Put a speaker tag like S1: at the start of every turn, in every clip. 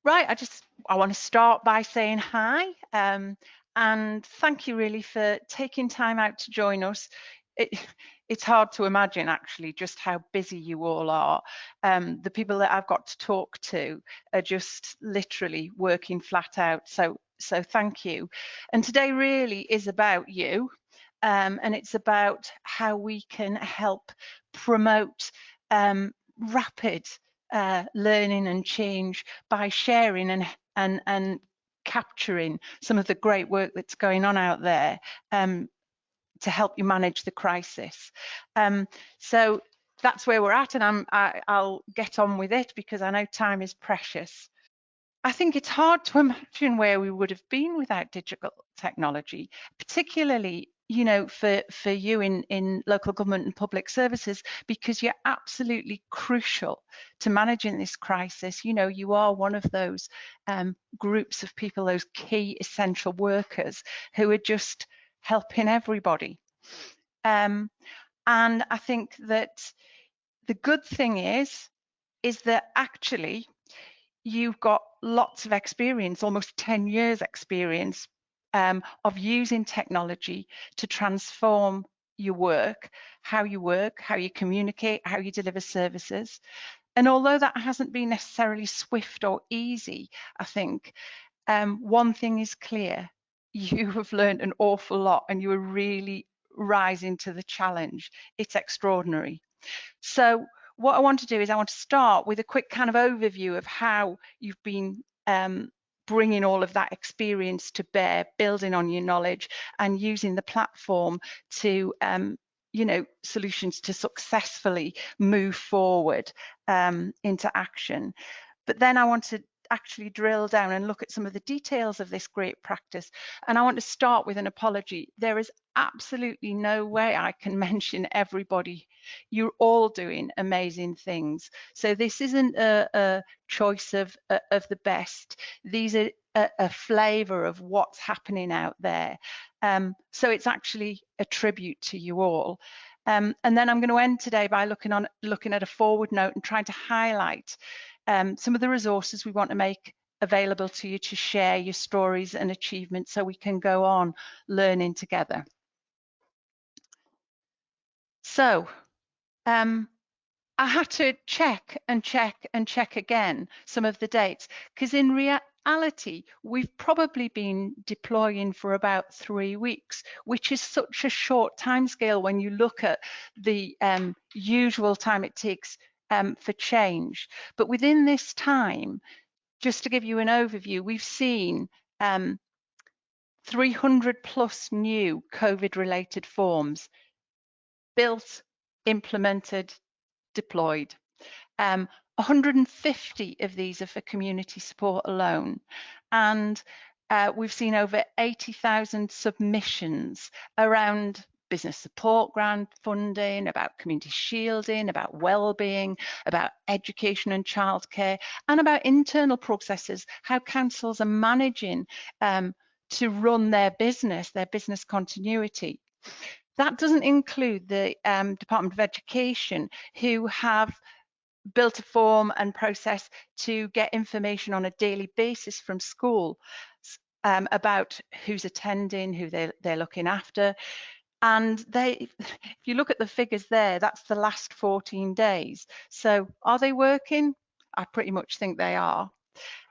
S1: Right, I want to start by saying hi, and thank you really for taking time out to join us. It, it's hard to imagine actually just how busy you all are. The people that I've got to talk to are just literally working flat out. So thank you. And today really is about you, and it's about how we can help promote rapid learning and change by sharing and capturing some of the great work that's going on out there to help you manage the crisis. So that's where we're at, and I'll get on with it because I know time is precious. I think it's hard to imagine where we would have been without digital technology, particularly, you know, for you in local government and public services, because you're absolutely crucial to managing this crisis. You know, you are one of those groups of people, those key essential workers who are just helping everybody. And I think that the good thing is that actually you've got lots of experience, almost 10 years experience of using technology to transform your work, how you communicate, how you deliver services. And although that hasn't been necessarily swift or easy, I think one thing is clear: you have learned an awful lot and you are really rising to the challenge. It's extraordinary. So what I want to do is I want to start with a quick kind of overview of how you've been bringing all of that experience to bear, building on your knowledge and using the platform to you know, solutions to successfully move forward into action. But then I want to actually drill down and look at some of the details of this great practice. And I want to start with an apology. There is absolutely no way I can mention everybody. You're all doing amazing things. So this isn't a choice of the best. These are a flavour of what's happening out there. So it's actually a tribute to you all. And then I'm going to end today by looking at a forward note and trying to highlight some of the resources we want to make available to you to share your stories and achievements so we can go on learning together. So I had to check again some of the dates, because in reality we've probably been deploying for about 3 weeks, which is such a short timescale when you look at the usual time it takes for change. But within this time, just to give you an overview, we've seen 300 plus new COVID-related forms built, implemented, deployed. 150 of these are for community support alone. And we've seen over 80,000 submissions around business support grant funding, about community shielding, about well-being, about education and childcare, and about internal processes, how councils are managing to run their business continuity. That doesn't include the Department of Education, who have built a form and process to get information on a daily basis from school about who's attending, who they're looking after. And if you look at the figures there, that's the last 14 days. So are they working? I pretty much think they are.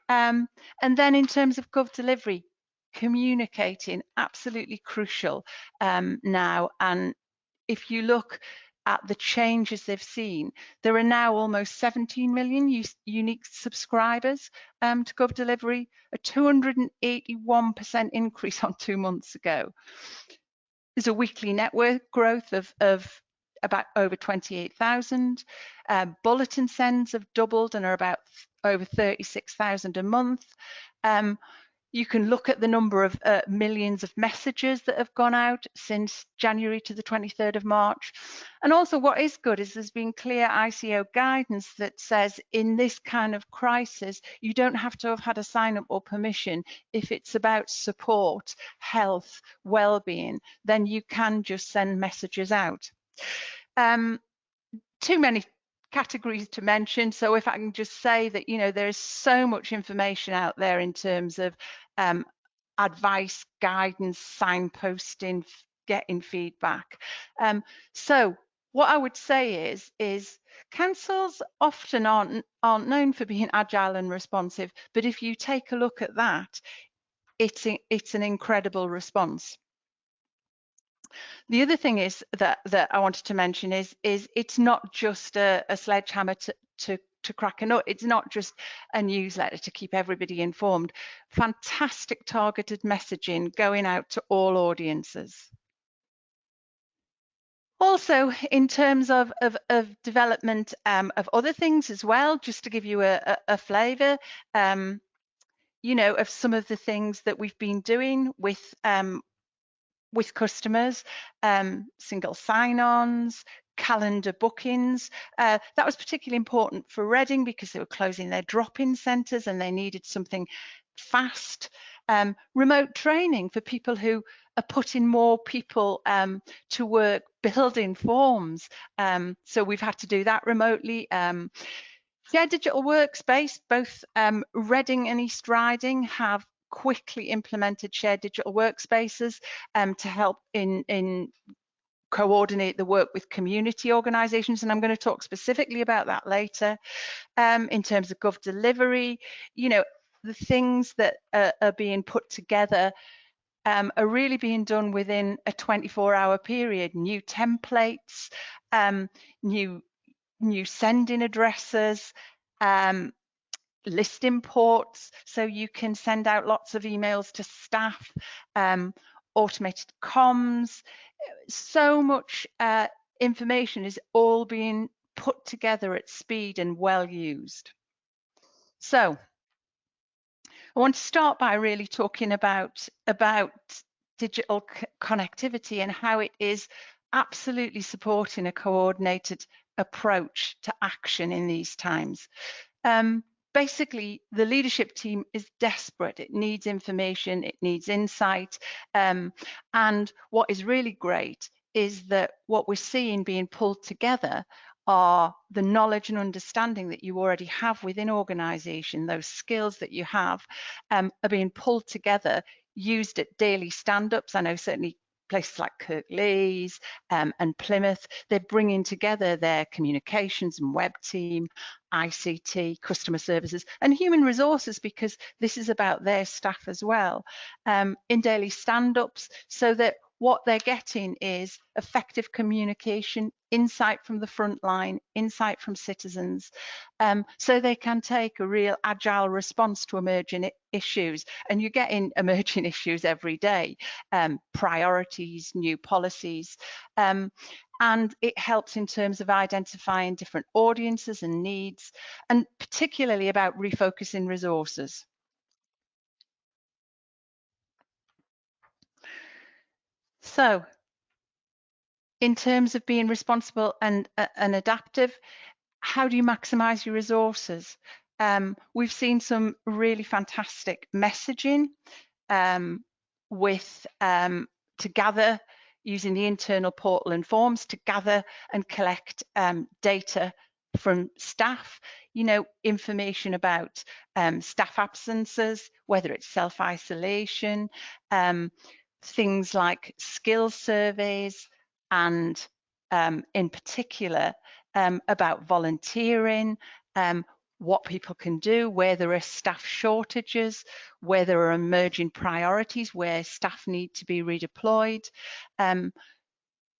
S1: And then in terms of Gov delivery, communicating, absolutely crucial now. And if you look at the changes they've seen, there are now almost 17 million unique subscribers to Gov delivery, a 281% increase on 2 months ago. There's a weekly network growth of about over 28,000. Bulletin sends have doubled and are about over 36,000 a month. You can look at the number of millions of messages that have gone out since January to the 23rd of March. And also what is good is there's been clear ICO guidance that says in this kind of crisis, you don't have to have had a sign up or permission. If it's about support, health, well-being, then you can just send messages out. Too many categories to mention. So if I can just say that, you know, there's so much information out there in terms of advice, guidance, signposting, getting feedback. So what I would say is councils often aren't known for being agile and responsive, but if you take a look at that, it's an incredible response. The other thing is that I wanted to mention is it's not just a sledgehammer to crack a nut. It's not just a newsletter to keep everybody informed. Fantastic targeted messaging going out to all audiences. Also, in terms of development of other things as well, just to give you a flavour, you know, of some of the things that we've been doing with customers, single sign-ons, calendar bookings. That was particularly important for Reading because they were closing their drop-in centres and they needed something fast. Remote training for people who are putting more people to work building forms. So we've had to do that remotely. Yeah, digital workspace, both Reading and East Riding have quickly implemented shared digital workspaces to help in coordinate the work with community organisations, and I'm going to talk specifically about that later. In terms of Gov delivery, you know, the things that are being put together are really being done within a 24-hour period. New templates, new sending addresses, list imports, so you can send out lots of emails to staff, automated comms. So much information is all being put together at speed and well used. So I want to start by really talking about digital connectivity and how it is absolutely supporting a coordinated approach to action in these times. Basically, the leadership team is desperate. It needs information, it needs insight. And what is really great is that what we're seeing being pulled together are the knowledge and understanding that you already have within organisation, those skills that you have are being pulled together, used at daily stand-ups. I know certainly places like Kirklees and Plymouth, they're bringing together their communications and web team, ICT, customer services and human resources, because this is about their staff as well, in daily stand-ups, so that what they're getting is effective communication, insight from the front line, insight from citizens, so they can take a real agile response to emerging issues. And you're getting emerging issues every day, priorities, new policies, and it helps in terms of identifying different audiences and needs, and particularly about refocusing resources. So, in terms of being responsible and adaptive, how do you maximize your resources? We've seen some really fantastic messaging with to gather using the internal portal and forms to gather and collect data from staff, you know, information about staff absences, whether it's self-isolation, things like skills surveys, and in particular about volunteering, what people can do, where there are staff shortages, where there are emerging priorities, where staff need to be redeployed.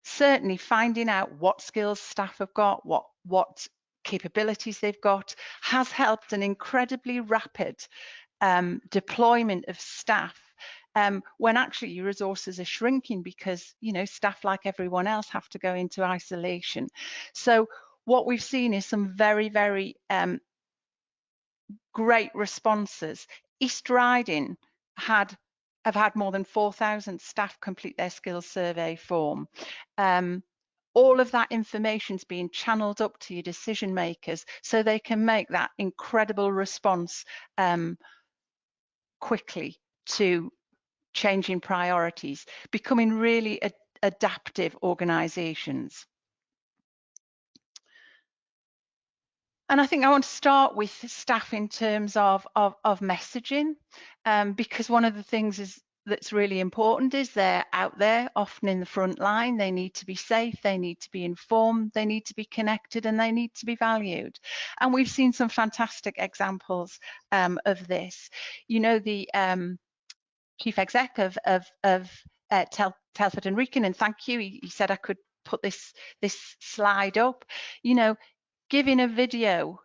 S1: Certainly finding out what skills staff have got, what capabilities they've got, has helped an incredibly rapid deployment of staff when actually your resources are shrinking, because, you know, staff like everyone else have to go into isolation. So what we've seen is some very, very great responses. East Riding have had more than 4,000 staff complete their skills survey form. All of that information is being channeled up to your decision makers so they can make that incredible response quickly to changing priorities, becoming really adaptive organisations. And I think I want to start with staff in terms of messaging, because one of the things that's really important is they're out there, often in the front line. They need to be safe, they need to be informed, they need to be connected, and they need to be valued. And we've seen some fantastic examples of this. You know, the chief exec of Telford and Wrekin, and thank you. He said I could put this slide up. You know, giving a video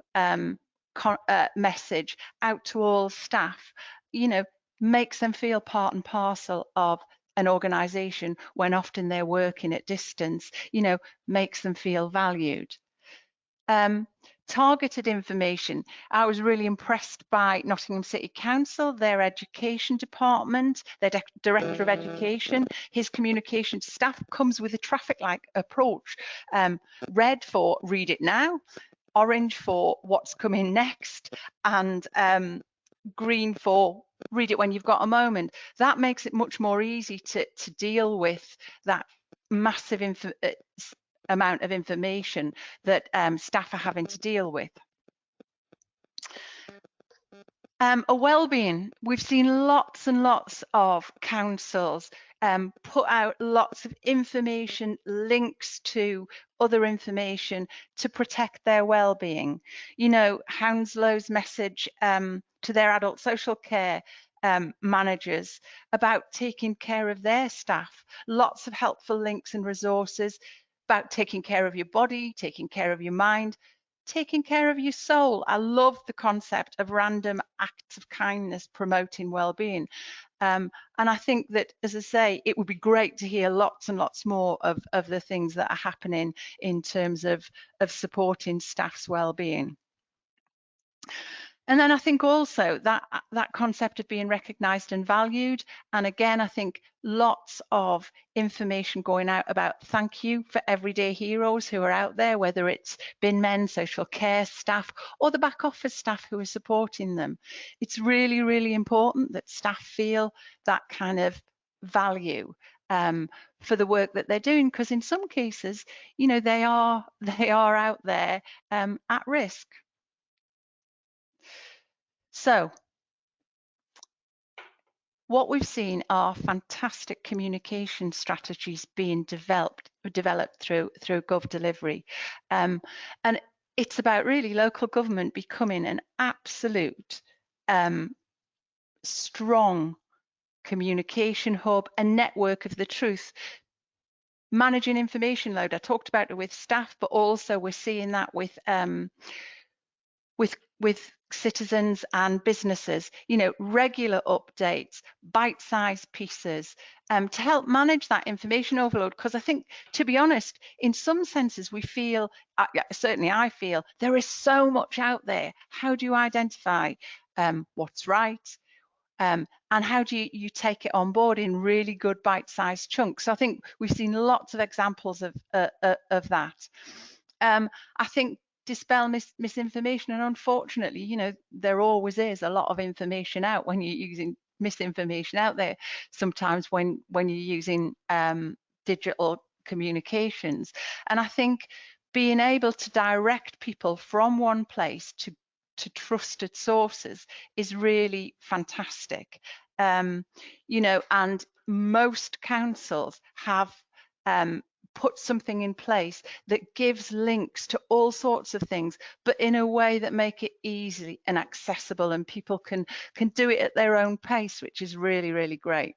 S1: message out to all staff, you know, makes them feel part and parcel of an organisation when often they're working at distance, you know, makes them feel valued. Targeted information. I was really impressed by Nottingham City Council, their education department, their director of education. His communication to staff comes with a traffic-like approach. Red for read it now, orange for what's coming next, and green for read it when you've got a moment. That makes it much more easy to deal with that massive amount of information that staff are having to deal with. A wellbeing, we've seen lots and lots of councils put out lots of information, links to other information to protect their well-being. You know, Hounslow's message to their adult social care managers about taking care of their staff. Lots of helpful links and resources about taking care of your body, taking care of your mind, taking care of your soul. I love the concept of random acts of kindness promoting well-being. And I think that, as I say, it would be great to hear lots and lots more of the things that are happening in terms of supporting staff's well-being. And then I think also that concept of being recognised and valued. And again, I think lots of information going out about thank you for everyday heroes who are out there, whether it's bin men, social care staff, or the back office staff who are supporting them. It's really, really important that staff feel that kind of value for the work that they're doing, because in some cases, you know, they are out there at risk. So what we've seen are fantastic communication strategies being developed through GovDelivery. And it's about really local government becoming an absolute strong communication hub, a network of the truth, managing information load. I talked about it with staff, but also we're seeing that with citizens and businesses, you know, regular updates, bite-sized pieces to help manage that information overload. Because I think, to be honest, in some senses we feel, certainly I feel, there is so much out there. How do you identify what's right? And how do you take it on board in really good bite-sized chunks? So I think we've seen lots of examples of that. I think dispel misinformation, and unfortunately, you know, there always is a lot of information out when you're using misinformation out there, sometimes when you're using digital communications. And I think being able to direct people from one place to trusted sources is really fantastic. You know, and most councils have put something in place that gives links to all sorts of things, but in a way that make it easy and accessible, and people can do it at their own pace, which is really, really great.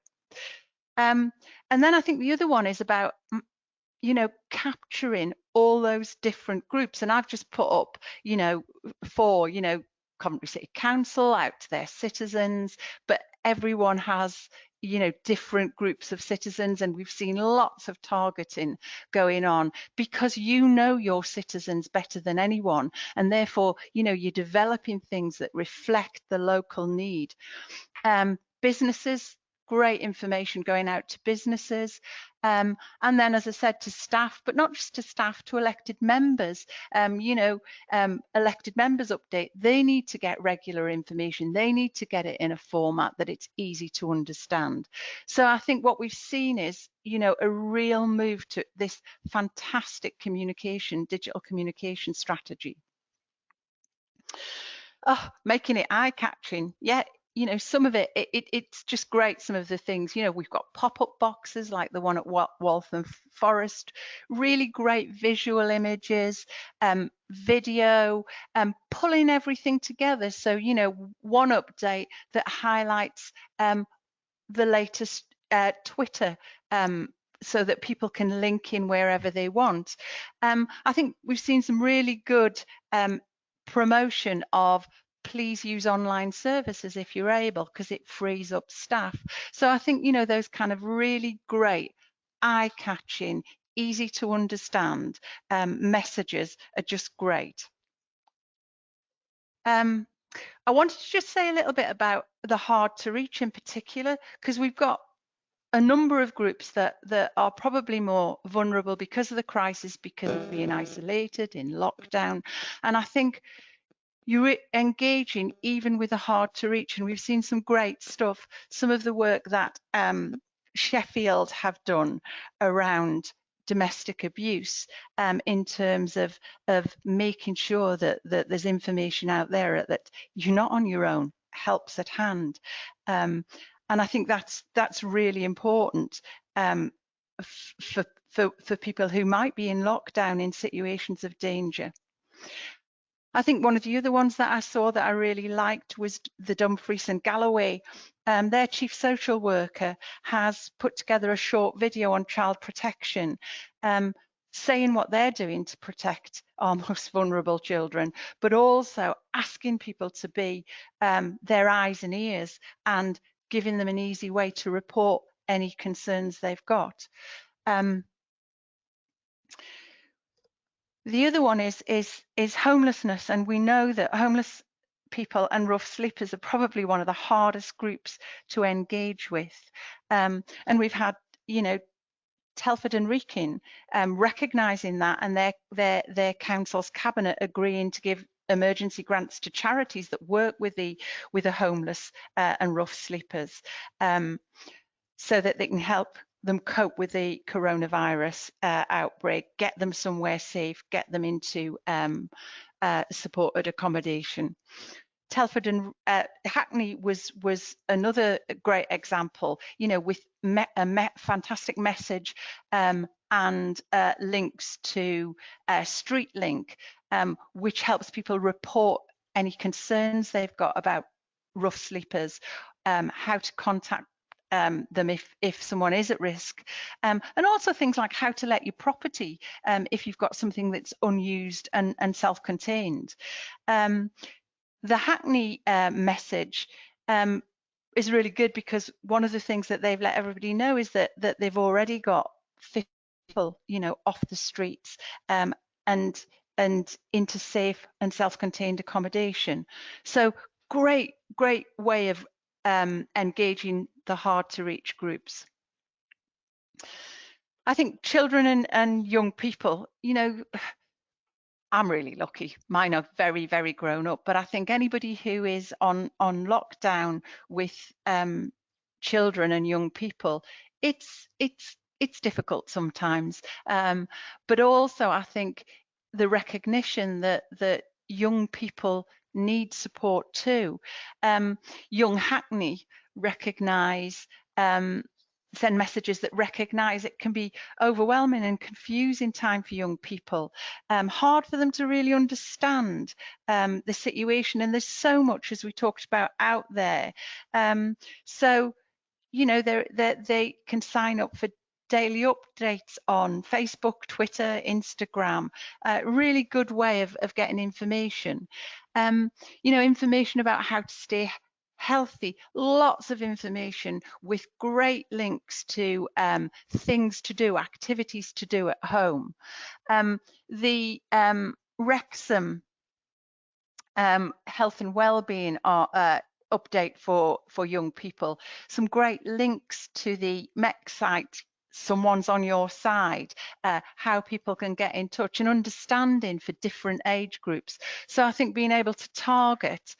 S1: And then I think the other one is about, you know, capturing all those different groups. And I've just put up, you know, for, you know, Coventry City Council out to their citizens, but everyone has, you know, different groups of citizens, and we've seen lots of targeting going on because you know your citizens better than anyone, and therefore, you know, you're developing things that reflect the local need. Businesses, great information going out to businesses, and then, as I said, to staff, but not just to staff, to elected members. You know, elected members update, they need to get regular information. They need to get it in a format that it's easy to understand. So I think what we've seen is, you know, a real move to this fantastic communication, digital communication strategy. Oh, making it eye-catching. Yeah, you know, some of it's just great. Some of the things, you know, we've got pop-up boxes like the one at Waltham Forest, really great visual images, video, pulling everything together. So, you know, one update that highlights the latest Twitter, so that people can link in wherever they want. I think we've seen some really good promotion of please use online services if you're able, because it frees up staff. So I think, you know, those kind of really great, eye-catching, easy to understand messages are just great. I wanted to just say a little bit about the hard to reach in particular, because we've got a number of groups that are probably more vulnerable because of the crisis, because of being isolated in lockdown. And I think you're engaging even with the hard to reach, and we've seen some great stuff. Some of the work that Sheffield have done around domestic abuse, in terms of making sure that there's information out there that you're not on your own, help's at hand. And I think that's really important for people who might be in lockdown in situations of danger. I think one of the other ones that I saw that I really liked was the Dumfries and Galloway. Their chief social worker has put together a short video on child protection, saying what they're doing to protect our most vulnerable children, but also asking people to be their eyes and ears and giving them an easy way to report any concerns they've got. The other one is homelessness, and we know that homeless people and rough sleepers are probably one of the hardest groups to engage with. And we've had, you know, Telford and Wrekin recognising that, and their council's cabinet agreeing to give emergency grants to charities that work with the homeless and rough sleepers, so that they can help them cope with the coronavirus outbreak, get them somewhere safe, get them into supported accommodation. Telford and Hackney was another great example, you know, with a fantastic message and links to StreetLink, which helps people report any concerns they've got about rough sleepers, how to contact them if someone is at risk, and also things like how to let your property if you've got something that's unused and self-contained. The Hackney message is really good, because one of the things that they've let everybody know is that they've already got people, you know, off the streets and into safe and self-contained accommodation. So great way of engaging the hard to reach groups. I think children and young people, you know, I'm really lucky. Mine are very grown up, but I think anybody who is on lockdown with children and young people, it's difficult sometimes. But also I think the recognition that young people need support too. Young Hackney recognise, send messages that recognise it can be overwhelming and confusing time for young people, hard for them to really understand the situation, and there's so much, as we talked about, out there. So, you know, they can sign up for daily updates on Facebook, Twitter, Instagram. Really good way of getting information. You know, information about how to stay healthy, lots of information with great links to things to do, activities to do at home. The Wrexham health and wellbeing update for young people, some great links to the MEC site, Someone's on Your Side, how people can get in touch, and understanding for different age groups. So I think being able to target,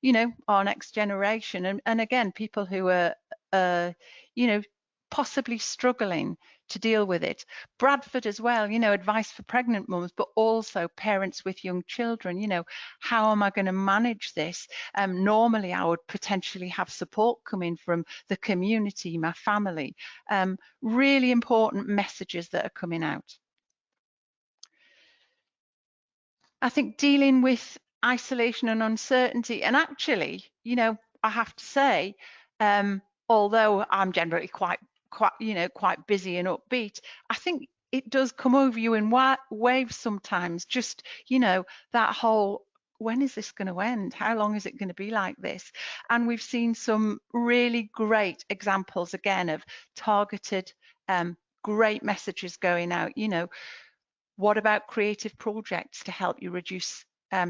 S1: you know, our next generation, and again, people who are, you know, possibly struggling deal with it. Bradford as well, you know, advice for pregnant mums, but also parents with young children. You know, how am I going to manage this? Normally I would potentially have support coming from the community, my family. Really important messages that are coming out. I think dealing with isolation and uncertainty, and actually, you know, I have to say, although I'm generally quite busy and upbeat, I think it does come over you in waves sometimes. Just, you know, that whole, when is this going to end? How long is it going to be like this? And we've seen some really great examples again of targeted, great messages going out. You know, what about creative projects to help you reduce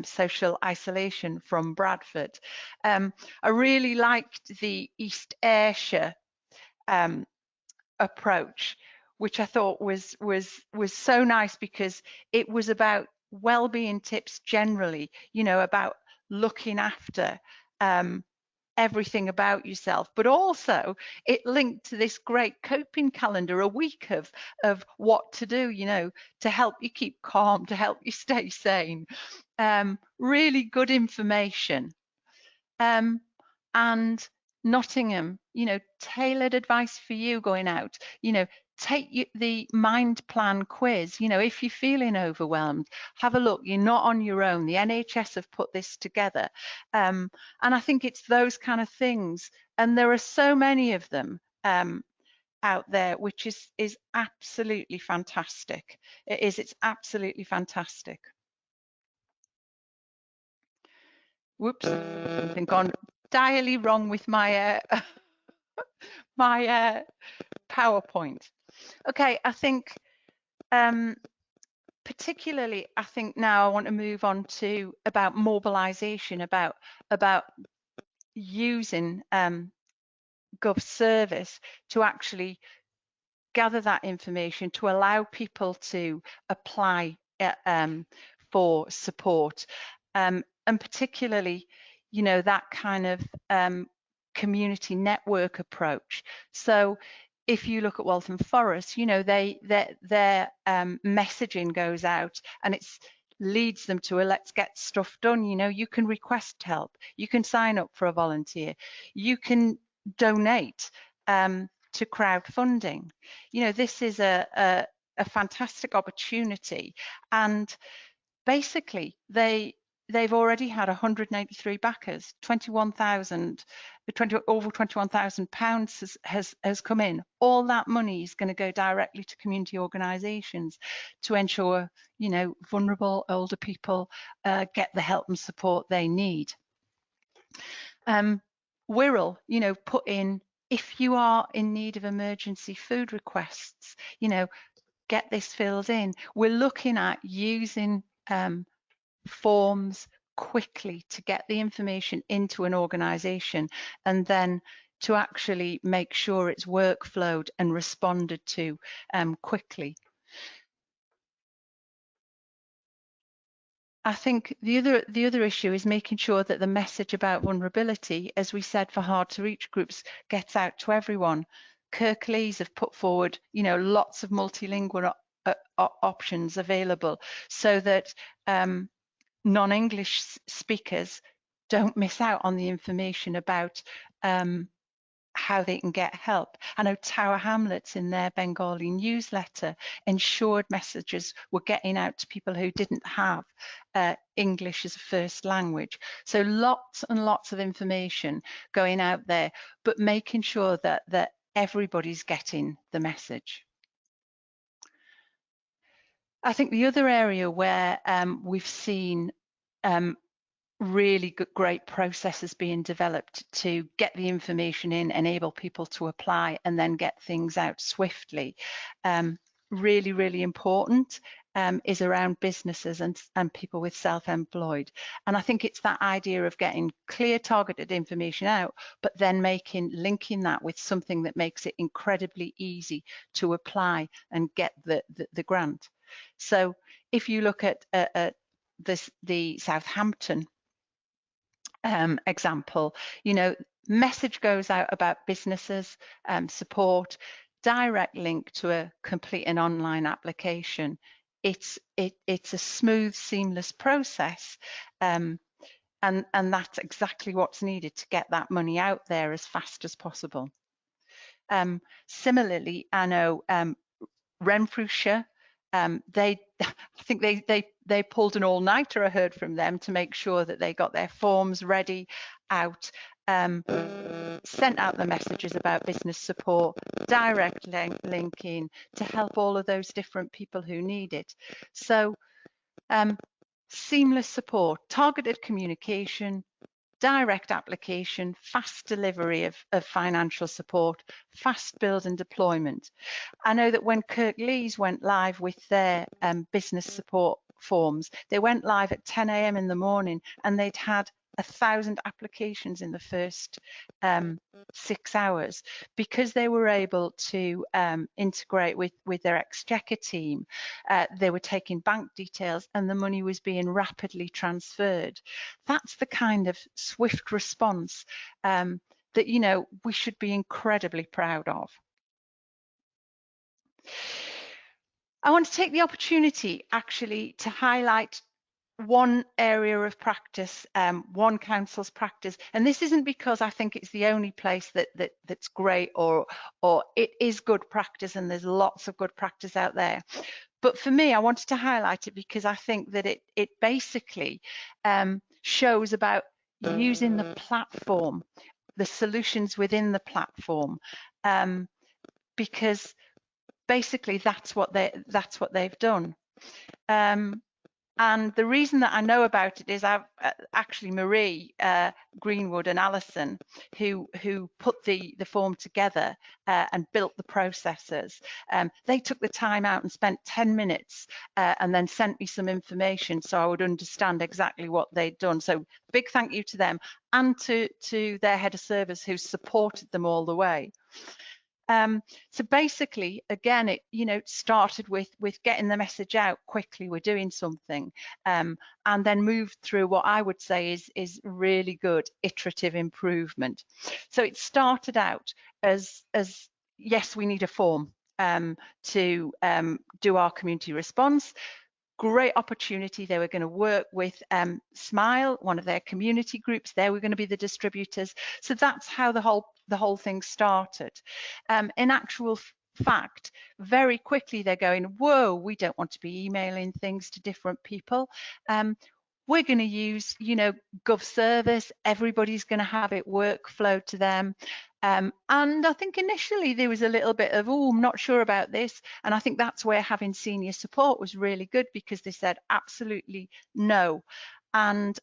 S1: social isolation from Bradford? I really liked the East Ayrshire approach, which I thought was so nice, because it was about well-being tips generally, you know, about looking after everything about yourself, but also it linked to this great coping calendar, a week of what to do, you know, to help you keep calm, to help you stay sane. Really good information. And Nottingham, you know, tailored advice for you going out. You know, take the mind plan quiz. You know, if you're feeling overwhelmed, have a look. You're not on your own. The NHS have put this together. And I think it's those kind of things. And there are so many of them out there, which is absolutely fantastic. It is, it's absolutely fantastic. Whoops, something gone direly wrong with my my PowerPoint. Okay, I think particularly, I think now I want to move on to about mobilisation, about using GovService to actually gather that information to allow people to apply for support, and particularly, you know, that kind of community network approach. So if you look at Waltham Forest, you know, their messaging goes out and it's leads them to a let's get stuff done. You know, you can request help, you can sign up for a volunteer, you can donate to crowdfunding. You know, this is a fantastic opportunity, and basically they've already had 183 backers. Over 21,000 pounds has come in. All that money is going to go directly to community organisations to ensure, you know, vulnerable older people get the help and support they need. Wirral, you know, put in, if you are in need of emergency food requests, you know, get this filled in. We're looking at using forms quickly to get the information into an organisation, and then to actually make sure it's workflowed and responded to quickly. I think the other issue is making sure that the message about vulnerability, as we said, for hard to reach groups, gets out to everyone. Kirklees have put forward, you know, lots of multilingual options available, so that non-English speakers don't miss out on the information about how they can get help. I know Tower Hamlets in their Bengali newsletter ensured messages were getting out to people who didn't have English as a first language. So lots and lots of information going out there, but making sure that everybody's getting the message. I think the other area where we've seen really good, great processes being developed to get the information in, enable people to apply, and then get things out swiftly. Really, really important is around businesses and people with self-employed. And I think it's that idea of getting clear, targeted information out, but then linking that with something that makes it incredibly easy to apply and get the grant. So if you look at the Southampton example, you know, message goes out about businesses, support, direct link to complete an online application. It's a smooth, seamless process, and that's exactly what's needed to get that money out there as fast as possible. Similarly, I know Renfrewshire, I think they pulled an all-nighter, I heard from them, to make sure that they got their forms ready, out, sent out the messages about business support, direct linking to help all of those different people who need it. So seamless support, targeted communication, direct application, fast delivery of financial support, fast build and deployment. I know that when Kirklees went live with their business support forms, they went live at 10 a.m. in the morning, and they'd had 1,000 applications in the first 6 hours, because they were able to integrate with their Exchequer team. They were taking bank details and the money was being rapidly transferred. That's the kind of swift response that, you know, we should be incredibly proud of. I want to take the opportunity actually to highlight one area of practice, one council's practice, and this isn't because I think it's the only place that's great, or it is good practice, and there's lots of good practice out there. But for me, I wanted to highlight it because I think that it basically shows about using the platform, the solutions within the platform, because basically that's what they've done. And the reason that I know about it is I've actually Marie Greenwood and Alison, who put the form together and built the processes. They took the time out and spent 10 minutes and then sent me some information so I would understand exactly what they'd done. So big thank you to them, and to their head of service who supported them all the way. So basically, again, it started with getting the message out quickly. We're doing something, and then moved through what I would say is really good iterative improvement. So it started out as yes, we need a form to do our community response. Great opportunity. They were going to work with Smile, one of their community groups. They were going to be the distributors. So that's how the whole thing started. In actual fact, very quickly they're going, whoa, we don't want to be emailing things to different people. We're going to use, GovService. Everybody's going to have it workflow to them. And I think initially there was a little bit of, oh, I'm not sure about this. And I think that's where having senior support was really good, because they said absolutely no. And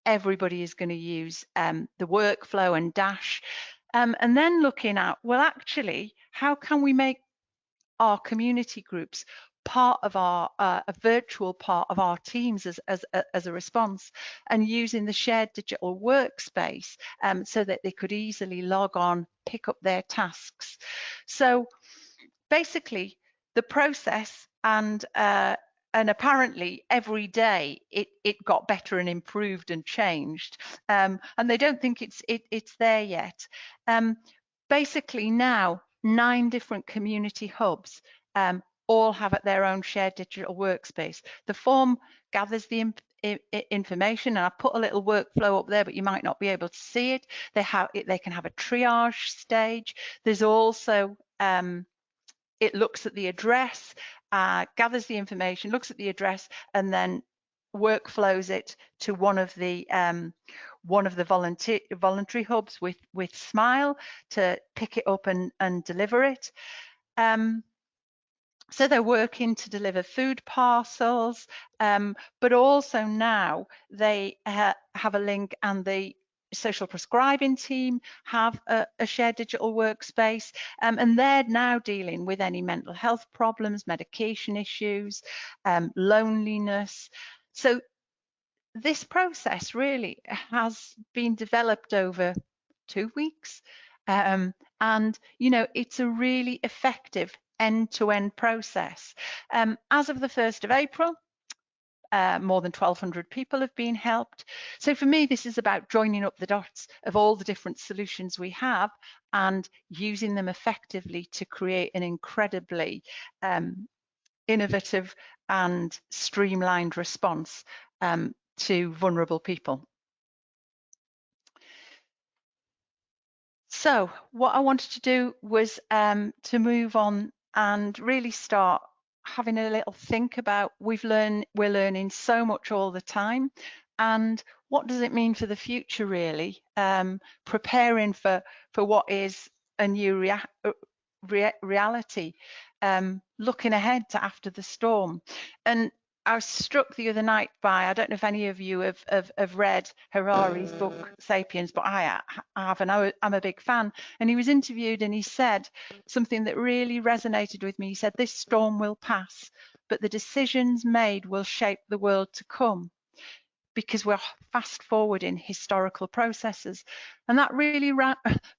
S1: everybody is going to use the workflow and Dash. And then looking at, well, actually, how can we make our community groups part of our a virtual part of our teams as a response, and using the shared digital workspace so that they could easily log on, pick up their tasks. So basically the process, and apparently every day it got better and improved and changed, and they don't think it's there yet. Basically now 9 different community hubs all have at their own shared digital workspace. The form gathers the information, and I put a little workflow up there, but you might not be able to see it. They can have a triage stage. There's also it looks at the address, gathers the information, looks at the address, and then workflows it to one of the voluntary hubs with Smile to pick it up and deliver it. So they're working to deliver food parcels, but also now they have a link, and the social prescribing team have a shared digital workspace, and they're now dealing with any mental health problems, medication issues, loneliness. So this process really has been developed over 2 weeks, and it's a really effective end-to-end process. As of the 1st of April, more than 1,200 people have been helped. So for me, this is about joining up the dots of all the different solutions we have and using them effectively to create an incredibly innovative and streamlined response to vulnerable people. So what I wanted to do was to move on and really start having a little think about we're learning so much all the time, and what does it mean for the future, really? Preparing for what is a new reality, looking ahead to after the storm. And I was struck the other night by, I don't know if any of you have read Harari's book Sapiens, but I have, and I'm a big fan. And he was interviewed and he said something that really resonated with me. He said, "This storm will pass, but the decisions made will shape the world to come, because we're fast forwarding historical processes." And that really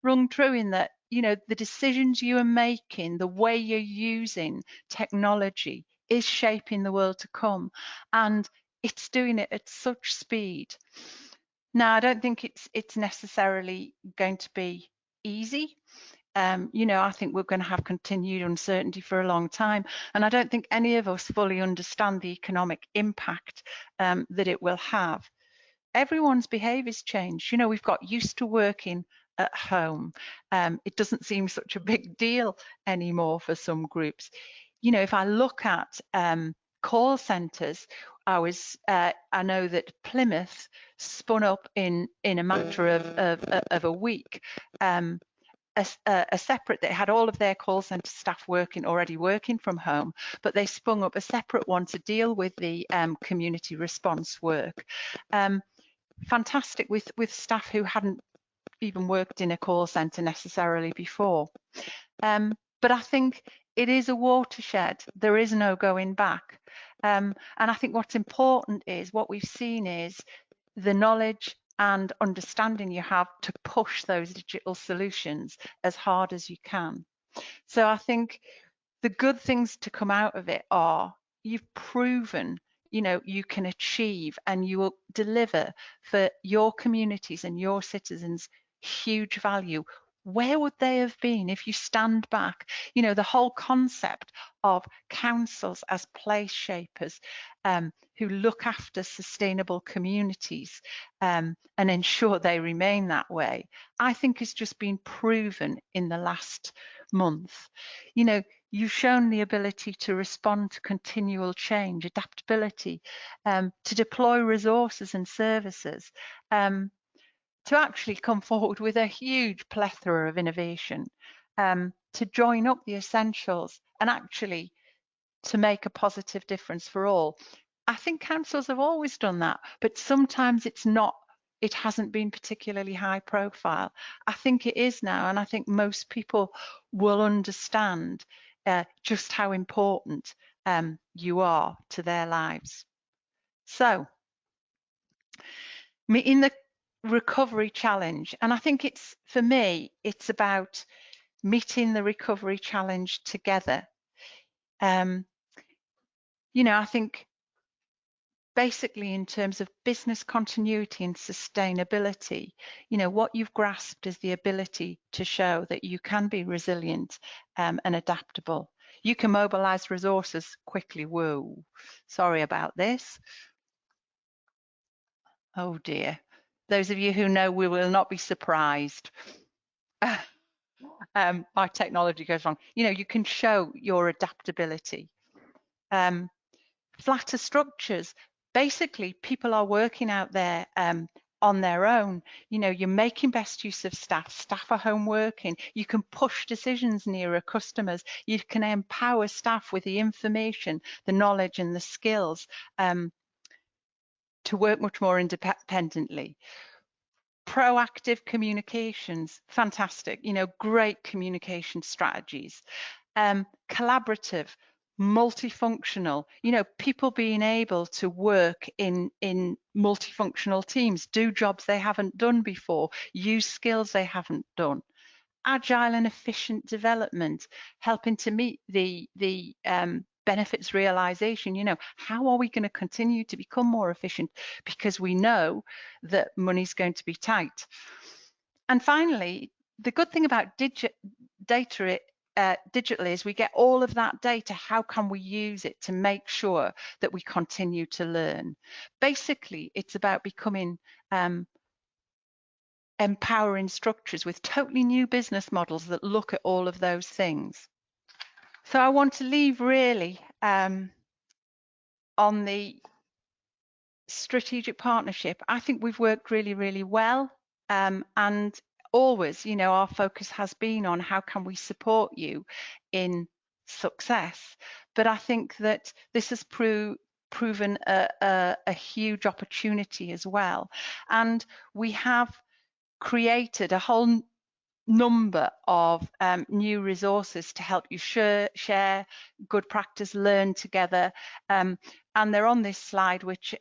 S1: rung true, in that, you know, the decisions you are making, the way you're using technology is shaping the world to come, and it's doing it at such speed. Now, I don't think it's necessarily going to be easy. You know, I think we're going to have continued uncertainty for a long time, and I don't think any of us fully understand the economic impact that it will have. Everyone's behaviours change. You know, we've got used to working at home. It doesn't seem such a big deal anymore for some groups. You know, if I look at call centres, I know that Plymouth spun up in a matter of a week. A separate, they had all of their call centre staff already working from home, but they spun up a separate one to deal with the community response work. Fantastic, with staff who hadn't even worked in a call centre necessarily before. But I think it is a watershed. There is no going back. And I think what's important is, what we've seen is the knowledge and understanding you have to push those digital solutions as hard as you can. So I think the good things to come out of it are, you've proven, you know, you can achieve and you will deliver for your communities and your citizens huge value. Where would they have been if you stand back? You know, the whole concept of councils as place shapers who look after sustainable communities and ensure they remain that way, I think has just been proven in the last month. You know, you've shown the ability to respond to continual change, adaptability, to deploy resources and services, to actually come forward with a huge plethora of innovation, to join up the essentials and actually to make a positive difference for all. I think councils have always done that, but sometimes it hasn't been particularly high profile. I think it is now, and I think most people will understand just how important you are to their lives. So, meeting the recovery challenge, and I think for me, it's about meeting the recovery challenge together. You know, I think basically in terms of business continuity and sustainability, you know, what you've grasped is the ability to show that you can be resilient and adaptable. You can mobilize resources quickly. Whoa, sorry about this. Oh dear. Those of you who know, we will not be surprised. My technology goes wrong. You know, you can show your adaptability. Flatter structures. Basically, people are working out there on their own. You know, you're making best use of staff. Staff are home working. You can push decisions nearer customers. You can empower staff with the information, the knowledge and the skills to work much more independently. Proactive communications, fantastic. You know, great communication strategies. Collaborative, multifunctional, you know, people being able to work in multifunctional teams, do jobs they haven't done before, use skills they haven't done. Agile and efficient development, helping to meet the benefits realization. You know, how are we going to continue to become more efficient, because we know that money's going to be tight. And finally, the good thing about data digitally is we get all of that data. How can we use it to make sure that we continue to learn? Basically, it's about becoming empowering structures with totally new business models that look at all of those things. So I want to leave really on the strategic partnership. I think we've worked really, really well, and always, you know, our focus has been on how can we support you in success. But I think that this has proven a huge opportunity as well, and we have created a whole number of new resources to help you share good practice, learn together, and they're on this slide, which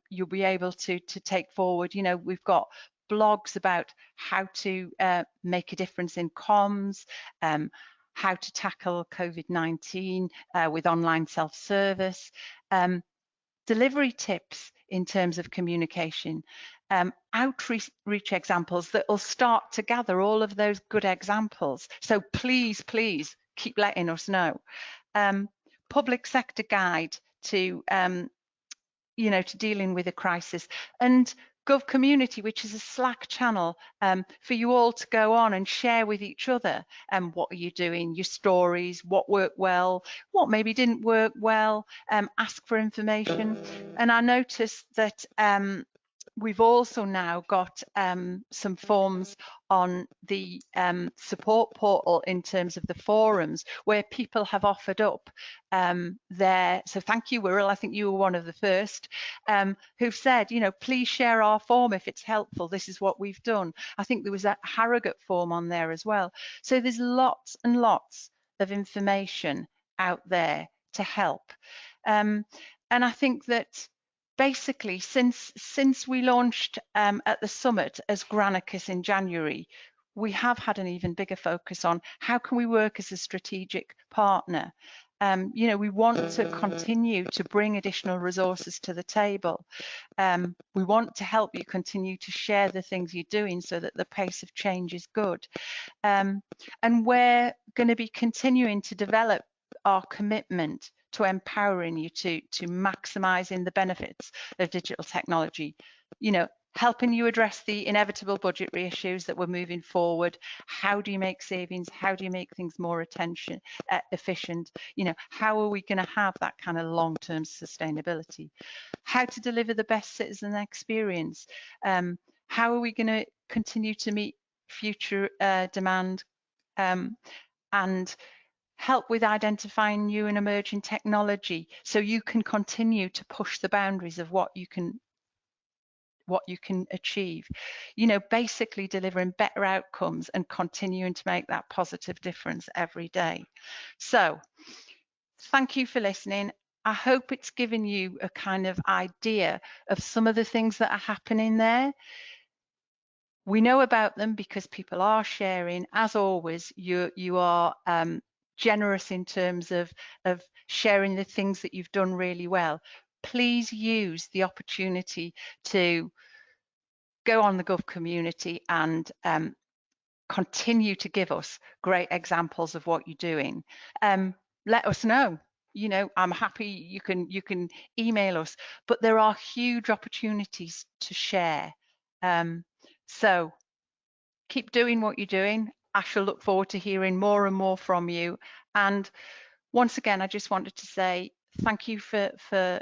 S1: you'll be able to take forward. You know, we've got blogs about how to make a difference in comms, how to tackle COVID-19 with online self-service, delivery tips in terms of communication, outreach examples that will start to gather all of those good examples. So please, please keep letting us know. Public sector guide to, you know, to dealing with a crisis, and Gov Community, which is a Slack channel for you all to go on and share with each other. What are you doing? Your stories, what worked well, what maybe didn't work well, ask for information. And I noticed that we've also now got some forms on the support portal in terms of the forums where people have offered up so thank you, Wirral, I think you were one of the first who've said, you know, please share our form if it's helpful, this is what we've done. I think there was a Harrogate form on there as well. So there's lots and lots of information out there to help. And I think that basically, since we launched at the summit as Granicus in January, we have had an even bigger focus on how can we work as a strategic partner. You know, we want to continue to bring additional resources to the table. We want to help you continue to share the things you're doing so that the pace of change is good. And we're going to be continuing to develop our commitment to empowering you to maximizing the benefits of digital technology, you know, helping you address the inevitable budget reissues that we're moving forward. How do you make savings? How do you make things more efficient? You know, how are we going to have that kind of long-term sustainability? How to deliver the best citizen experience? How are we going to continue to meet future demand? And help with identifying new and emerging technology so you can continue to push the boundaries of what you can achieve. You know, basically delivering better outcomes and continuing to make that positive difference every day. So thank you for listening. I hope it's given you a kind of idea of some of the things that are happening there. We know about them because people are sharing. As always, you are generous in terms of sharing the things that you've done really well. Please use the opportunity to go on the Gov Community and continue to give us great examples of what you're doing. Let us know. You know, I'm happy you can email us, but there are huge opportunities to share. So keep doing what you're doing. I shall look forward to hearing more and more from you. And once again, I just wanted to say thank you for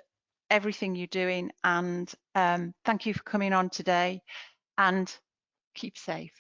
S1: everything you're doing, and thank you for coming on today, and keep safe.